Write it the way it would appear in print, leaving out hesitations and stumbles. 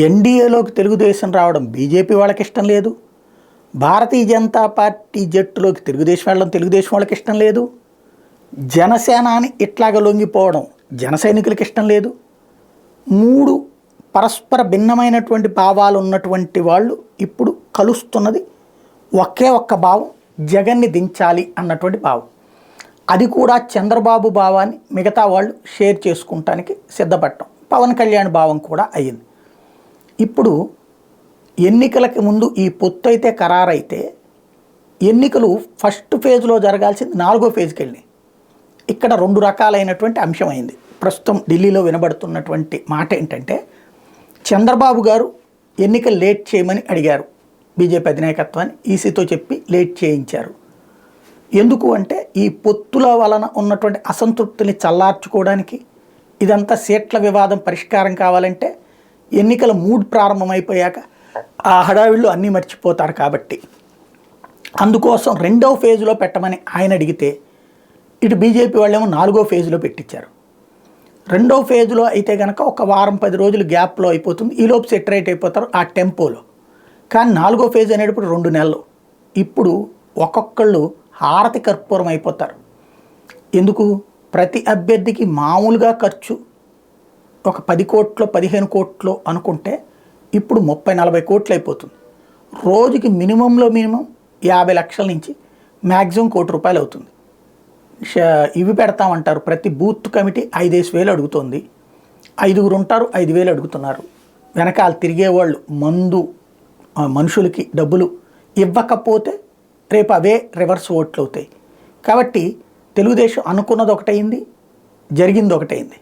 ఎన్డీఏలోకి తెలుగుదేశం రావడం బీజేపీ వాళ్ళకి ఇష్టం లేదు. భారతీయ జనతా పార్టీ జట్టులోకి తెలుగుదేశం వెళ్ళడం తెలుగుదేశం వాళ్ళకి ఇష్టం లేదు. జనసేనాని ఇట్లాగ లొంగిపోవడం జన సైనికులకి ఇష్టం లేదు. మూడు పరస్పర భిన్నమైనటువంటి భావాలు ఉన్నటువంటి వాళ్ళు ఇప్పుడు కలుస్తున్నది ఒకే ఒక్క భావం, జగన్ని దించాలి అన్నటువంటి భావం. అది కూడా చంద్రబాబు భావాన్ని మిగతా వాళ్ళు షేర్ చేసుకుంటానికి సిద్ధపడటం పవన్ కళ్యాణ్ భావం కూడా అయ్యింది. ఇప్పుడు ఎన్నికలకి ముందు ఈ పొత్తు అయితే ఖరారైతే ఎన్నికలు ఫస్ట్ ఫేజ్లో జరగాల్సింది 4వ ఫేజ్కి వెళ్ళి ఇక్కడ 2 రకాలైనటువంటి అంశం అయింది. ప్రస్తుతం ఢిల్లీలో వినబడుతున్నటువంటి మాట ఏంటంటే చంద్రబాబు గారు ఎన్నికలు లేట్ చేయమని అడిగారు బీజేపీ అధినాయకత్వాన్ని, ఈసీతో చెప్పి లేట్ చేయించారు. ఎందుకు అంటే ఈ పొత్తుల వలన ఉన్నటువంటి అసంతృప్తిని చల్లార్చుకోవడానికి, ఇదంతా సీట్ల వివాదం పరిష్కారం కావాలంటే ఎన్నికల మూడ్ ప్రారంభమైపోయాక ఆ హడావిళ్ళు అన్నీ మర్చిపోతారు కాబట్టి అందుకోసం 2వ ఫేజ్లో పెట్టమని ఆయన అడిగితే ఇటు బీజేపీ వాళ్ళేమో 4వ ఫేజ్లో పెట్టించారు. 2వ ఫేజ్లో అయితే కనుక ఒక వారం 10 రోజులు గ్యాప్లో అయిపోతుంది, ఈలోపు సెటరేట్ అయిపోతారు ఆ టెంపోలో. కానీ 4వ ఫేజ్ అనేటప్పుడు 2 నెలలు. ఇప్పుడు ఒక్కొక్కళ్ళు హారతి కర్పూరం అయిపోతారు. ఎందుకు? ప్రతి అభ్యర్థికి మామూలుగా ఖర్చు ఒక 10 కోట్లు 15 కోట్లు అనుకుంటే ఇప్పుడు 30-40 కోట్లు అయిపోతుంది. రోజుకి మినిమంలో మినిమం 50 లక్షల నుంచి మ్యాక్సిమం ₹1,00,00,000 అవుతుంది. ఇవి పెడతామంటారు, ప్రతి బూత్ కమిటీ 5-5 వేలు అడుగుతుంది. 5గురు ఉంటారు, 5,000 అడుగుతున్నారు. వెనకాల తిరిగేవాళ్ళు మందు మనుషులకి డబ్బులు ఇవ్వకపోతే రేపు అవే రివర్స్ ఓట్లు అవుతాయి. కాబట్టి తెలుగుదేశం అనుకున్నది ఒకటైంది, జరిగింది ఒకటైంది.